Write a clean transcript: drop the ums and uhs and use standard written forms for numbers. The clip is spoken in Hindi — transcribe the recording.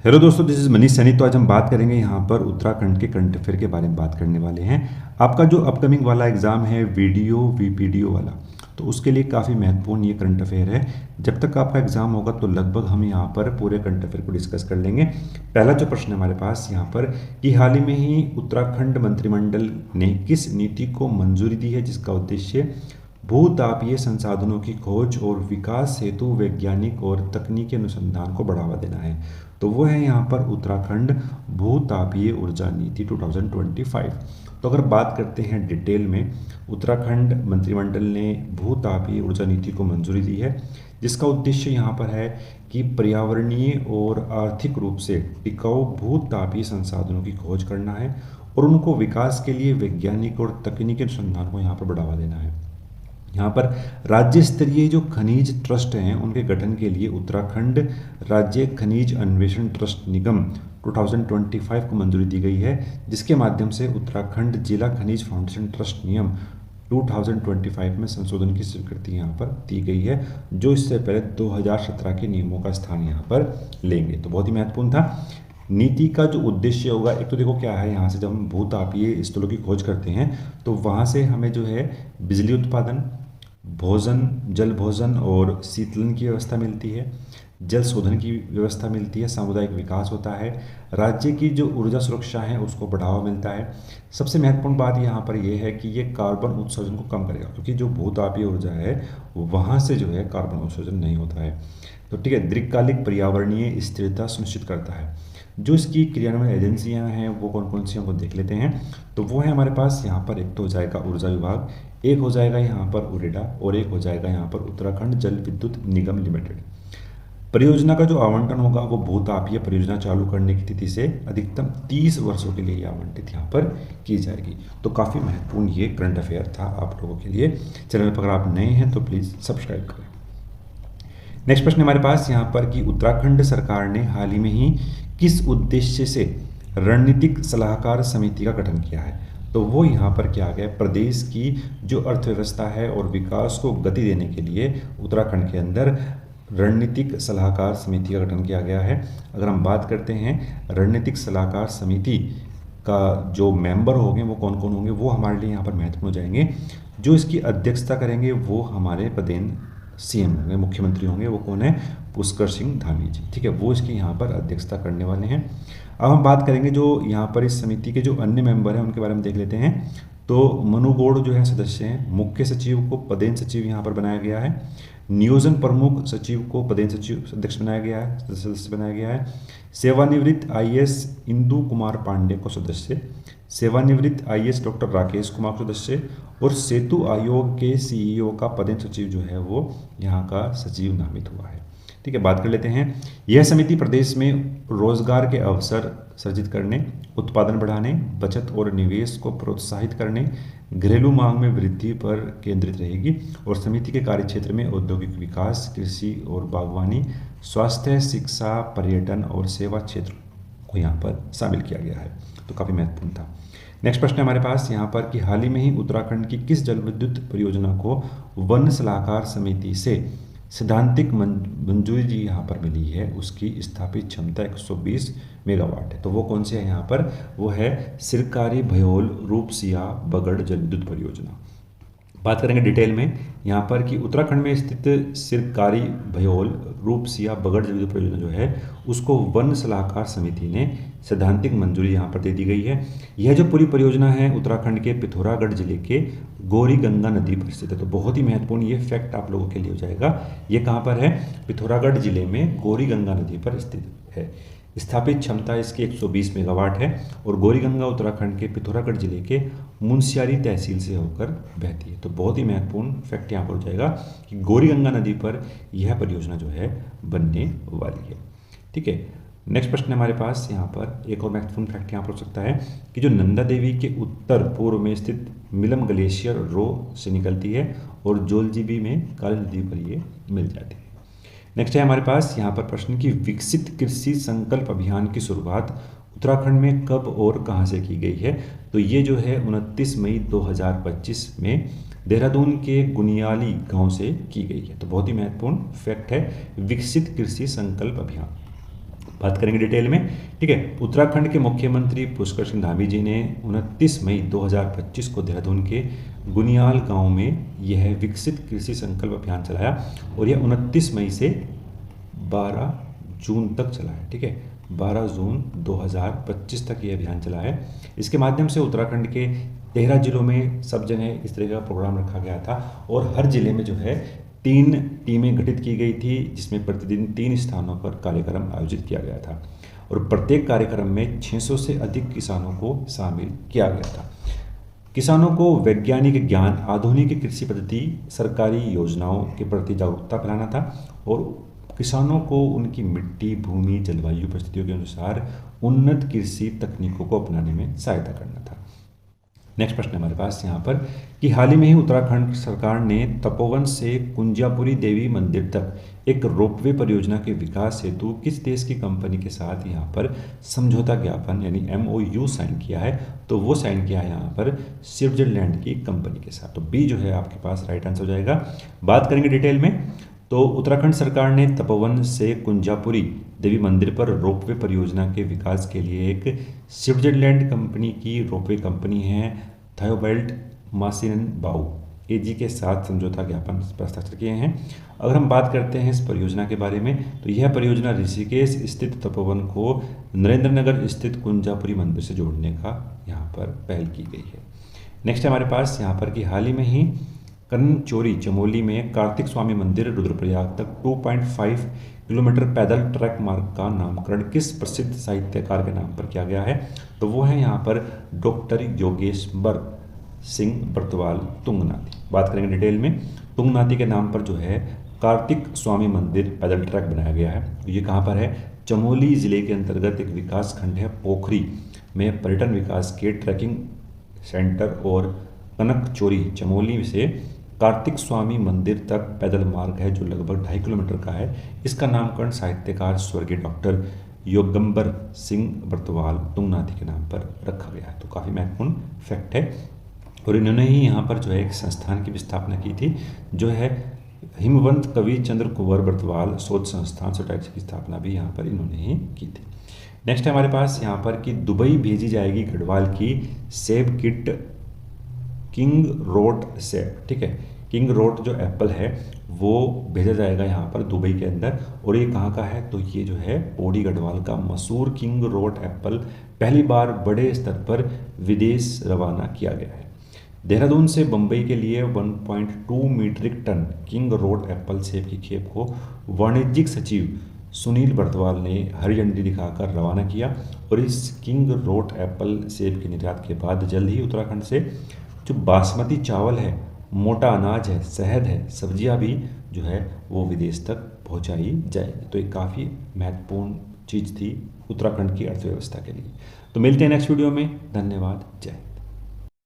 हेलो दोस्तों, दिस इज मनीष सैनी। तो आज हम बात करेंगे यहाँ पर उत्तराखंड के करंट अफेयर के बारे में बात करने वाले हैं। आपका जो अपकमिंग वाला एग्ज़ाम है वीडियो वीपीडीओ वाला, तो उसके लिए काफ़ी महत्वपूर्ण ये करंट अफेयर है। जब तक आपका एग्ज़ाम होगा तो लगभग हम यहाँ पर पूरे करंट अफेयर को डिस्कस कर लेंगे। पहला जो प्रश्न है हमारे पास यहाँ पर कि हाल ही में ही उत्तराखंड मंत्रिमंडल ने किस नीति को मंजूरी दी है जिसका उद्देश्य भूतापीय संसाधनों की खोज और विकास हेतु वैज्ञानिक और तकनीकी अनुसंधान को बढ़ावा देना है। तो वो है यहाँ पर उत्तराखंड भूतापीय ऊर्जा नीति 2025। तो अगर बात करते हैं डिटेल में, उत्तराखंड मंत्रिमंडल ने भूतापीय ऊर्जा नीति को मंजूरी दी है जिसका उद्देश्य यहाँ पर है कि पर्यावरणीय और आर्थिक रूप से टिकाऊ भूतापीय संसाधनों की खोज करना है और उनको विकास के लिए वैज्ञानिक और तकनीकी अनुसंधान को यहाँ पर बढ़ावा देना है। यहाँ पर राज्य स्तरीय जो खनिज ट्रस्ट हैं उनके गठन के लिए उत्तराखंड राज्य खनिज अन्वेषण ट्रस्ट निगम 2025 को मंजूरी दी गई है, जिसके माध्यम से उत्तराखंड जिला खनिज फाउंडेशन ट्रस्ट नियम 2025 में संशोधन की स्वीकृति यहाँ पर दी गई है, जो इससे पहले 2017 के नियमों का स्थान यहाँ पर लेंगे। तो बहुत ही महत्वपूर्ण था। नीति का जो उद्देश्य होगा, एक तो देखो क्या है, यहाँ से जब हम भूतापीय स्थलों की खोज करते हैं तो वहाँ से हमें जो है बिजली उत्पादन, भोजन, जल भोजन और शीतलन की व्यवस्था मिलती है, जल शोधन की व्यवस्था मिलती है, सामुदायिक विकास होता है, राज्य की जो ऊर्जा सुरक्षा है उसको बढ़ावा मिलता है। सबसे महत्वपूर्ण बात यहाँ पर यह है कि ये कार्बन उत्सर्जन को कम करेगा, क्योंकि जो भूतापीय ऊर्जा है वहाँ से जो है कार्बन उत्सर्जन नहीं होता है। तो ठीक है, दीर्घकालिक पर्यावरणीय स्थिरता सुनिश्चित करता है। जो इसकी क्रियान्वयन एजेंसियां हैं वो कौन कौन सी हमको देख लेते हैं। तो वो है हमारे पास यहाँ पर, एक तो हो जाएगा ऊर्जा विभाग, एक हो जाएगा यहाँ पर उरेडा और एक हो जाएगा यहाँ पर उत्तराखंड जल विद्युत निगम लिमिटेड। परियोजना का जो आवंटन होगा वो भूतापीय परियोजना चालू करने की तिथि से अधिकतम 30 वर्षों के लिए आवंटित यहाँ पर की जाएगी। तो काफ़ी महत्वपूर्ण ये करंट अफेयर था आप लोगों के लिए। चैनल पर अगर आप नए हैं तो प्लीज़ सब्सक्राइब करें। नेक्स्ट प्रश्न हमारे पास यहाँ पर कि उत्तराखंड सरकार ने हाल ही में ही किस उद्देश्य से रणनीतिक सलाहकार समिति का गठन किया है। तो वो यहाँ पर क्या गया, प्रदेश की जो अर्थव्यवस्था है और विकास को गति देने के लिए उत्तराखंड के अंदर रणनीतिक सलाहकार समिति का गठन किया गया है। अगर हम बात करते हैं रणनीतिक सलाहकार समिति का जो मेंबर होंगे वो कौन कौन होंगे, वो हमारे लिए यहाँ पर महत्वपूर्ण हो जाएंगे। जो इसकी अध्यक्षता करेंगे वो हमारे पदेन सीएम होंगे, मुख्यमंत्री होंगे। वो कौन है, पुष्कर सिंह धामी जी। ठीक है, वो इसकी यहाँ पर अध्यक्षता करने वाले हैं। अब हम बात करेंगे जो यहाँ पर इस समिति के जो अन्य मेंबर हैं उनके बारे में देख लेते हैं। तो मनु गौड़ जो है सदस्य हैं। मुख्य सचिव को पदेन सचिव यहाँ पर बनाया गया है। नियोजन प्रमुख सचिव को पदेन सचिव अध्यक्ष बनाया गया है, सदस्य बनाया गया है। सेवानिवृत्त आईएएस इंदु कुमार पांडे को सदस्य, सेवानिवृत्त आईएएस डॉक्टर राकेश कुमार को सदस्य और सेतु आयोग के सीईओ का पदेन सचिव जो है वो यहाँ का सचिव नामित हुआ है। ठीक है, बात कर लेते हैं। यह समिति प्रदेश में रोजगार के अवसर सृजित करने, उत्पादन बढ़ाने, बचत और निवेश को प्रोत्साहित करने, घरेलू मांग में वृद्धि पर केंद्रित रहेगी और समिति के कार्यक्षेत्र में औद्योगिक विकास, कृषि और बागवानी, स्वास्थ्य, शिक्षा, पर्यटन और सेवा क्षेत्र को यहाँ पर शामिल किया गया है। तो काफ़ी महत्वपूर्ण था। नेक्स्ट प्रश्न हमारे पास यहाँ पर कि हाल ही में ही उत्तराखंड की किस जल विद्युत परियोजना को वन सलाहकार समिति से सैद्धांतिक मंजूरी जी यहाँ पर मिली है, उसकी स्थापित क्षमता 120 मेगावाट है। तो वो कौन सी है यहाँ पर, वो है सिरकारी भयोल रूपसिया बगड़ जल विद्युत परियोजना। बात करेंगे डिटेल में यहाँ पर कि उत्तराखंड में स्थित सिरकारी भयोल रूपसिया बगड़ जल विद्युत परियोजना जो है उसको वन सलाहकार समिति ने सैद्धांतिक मंजूरी यहाँ पर दे दी गई है। यह जो पूरी परियोजना है उत्तराखंड के पिथौरागढ़ जिले के गौरी गंगा नदी पर स्थित है। तो बहुत ही महत्वपूर्ण ये फैक्ट आप लोगों के लिए हो जाएगा। ये कहाँ पर है, पिथौरागढ़ जिले में गौरी गंगा नदी पर स्थित है। स्थापित क्षमता इसकी 120 मेगावाट है और गौरीगंगा उत्तराखंड के पिथौरागढ़ जिले के मुनस्यारी तहसील से होकर बहती है। तो बहुत ही महत्वपूर्ण फैक्ट यहाँ पर हो जाएगा कि गौरीगंगा नदी पर यह परियोजना जो है बनने वाली है। ठीक है, नेक्स्ट प्रश्न हमारे पास यहाँ पर एक और महत्वपूर्ण फैक्ट यहाँ पर हो सकता है कि जो नंदा देवी के उत्तर पूर्व में स्थित मिलम ग्लेशियर रो से निकलती है और जोलजीबी में काली नदी पर ये मिल जाती है। नेक्स्ट है हमारे पास यहाँ पर प्रश्न की विकसित कृषि संकल्प अभियान की शुरुआत उत्तराखंड में कब और कहाँ से की गई है। तो ये जो है 29 मई 2025 में देहरादून के गुनियाली गांव से की गई है। तो बहुत ही महत्वपूर्ण फैक्ट है विकसित कृषि संकल्प अभियान। बात करेंगे डिटेल में। ठीक है, उत्तराखंड के मुख्यमंत्री पुष्कर सिंह धामी जी ने 29 मई 2025 को देहरादून के गुनियाल गांव में यह विकसित कृषि संकल्प अभियान चलाया और यह 29 मई से 12 जून तक चला है। ठीक है, 12 जून 2025 तक ये अभियान चला है। इसके माध्यम से उत्तराखंड के 13 जिलों में सब जगह इस तरह का प्रोग्राम रखा गया था और हर जिले में जो है 3 टीमें गठित की गई थी, जिसमें प्रतिदिन 3 स्थानों पर कार्यक्रम आयोजित किया गया था और प्रत्येक कार्यक्रम में 600 से अधिक किसानों को शामिल किया गया था। किसानों को वैज्ञानिक ज्ञान, आधुनिक कृषि पद्धति, सरकारी योजनाओं के प्रति जागरूकता फैलाना था और किसानों को उनकी मिट्टी, भूमि, जलवायु परिस्थितियों के अनुसार उन्नत कृषि तकनीकों को अपनाने में सहायता करना था। नेक्स्ट प्रश्न हमारे पास यहाँ पर कि हाल ही में ही उत्तराखंड सरकार ने तपोवन से कुंजापुरी देवी मंदिर तक एक रोपवे परियोजना के विकास हेतु किस देश की कंपनी के साथ यहाँ पर समझौता ज्ञापन यानी MOU साइन किया है? तो वो साइन किया है यहाँ पर स्विट्जरलैंड की कंपनी के साथ। तो बी जो है आपके पास राइट आंसर हो जाएगा। बात करेंगे डिटेल में, तो उत्तराखंड सरकार ने तपोवन से कुंजापुरी देवी मंदिर पर रोपवे परियोजना के विकास के लिए एक स्विट्जरलैंड कंपनी की रोपवे कंपनी है थायोबेल्ट माशिनबाउ AG के साथ समझौता ज्ञापन पर हस्ताक्षर किए हैं। अगर हम बात करते हैं इस परियोजना के बारे में, तो यह परियोजना ऋषिकेश स्थित तपोवन को नरेंद्रनगर स्थित कुंजापुरी मंदिर से जोड़ने का यहाँ पर पहल की गई है। नेक्स्ट हमारे पास यहाँ पर कि हाल ही में ही कनचोरी चमोली में कार्तिक स्वामी मंदिर रुद्रप्रयाग तक 2.5 किलोमीटर पैदल ट्रैक मार्ग का नामकरण किस प्रसिद्ध साहित्यकार के नाम पर किया गया है? तो वो है यहाँ पर डॉक्टर योगेश्वर सिंह बर्तवाल तुंगनाथी। बात करेंगे डिटेल में, तुंगनाथी के नाम पर जो है कार्तिक स्वामी मंदिर पैदल ट्रैक बनाया गया है। ये कहाँ पर है? चमोली जिले के अंतर्गत एक विकास खंड है पोखरी में पर्यटन विकास के ट्रैकिंग सेंटर और कनकचोरी चमोली से कार्तिक स्वामी मंदिर तक पैदल मार्ग है जो लगभग 2.5 किलोमीटर का है। इसका नामकरण साहित्यकार स्वर्गीय डॉक्टर योगंबर सिंह बर्तवाल तुंगनाथी के नाम पर रखा गया है। तो काफ़ी महत्वपूर्ण फैक्ट है और इन्होंने ही यहाँ पर जो है एक संस्थान की भी स्थापना की थी जो है हिमवंत कवि चंद्र कुंवर बर्तवाल शोध संस्थान सोसाइटी की स्थापना भी यहाँ पर इन्होंने ही की थी। नेक्स्ट है हमारे पास यहाँ पर कि दुबई भेजी जाएगी गढ़वाल की सेब किट किंग रोड सेब। ठीक है, किंग रोड जो एप्पल है वो भेजा जाएगा यहाँ पर दुबई के अंदर और ये कहाँ का है? तो ये जो है पौड़ी गढ़वाल का मशहूर किंग रोड एप्पल पहली बार बड़े स्तर पर विदेश रवाना किया गया है। देहरादून से बम्बई के लिए 1.2 metric ton king road apple सेब की खेप को वाणिज्यिक सचिव सुनील बर्तवाल ने हरी झंडी दिखाकर रवाना किया और इस किंग रोड एप्पल सेब के निर्यात के बाद जल्द ही उत्तराखंड से जो बासमती चावल है, मोटा अनाज है, शहद है, सब्जियां भी जो है वो विदेश तक पहुंचाई जाएगी। तो एक काफ़ी महत्वपूर्ण चीज़ थी उत्तराखंड की अर्थव्यवस्था के लिए। तो मिलते हैं नेक्स्ट वीडियो में। धन्यवाद। जय।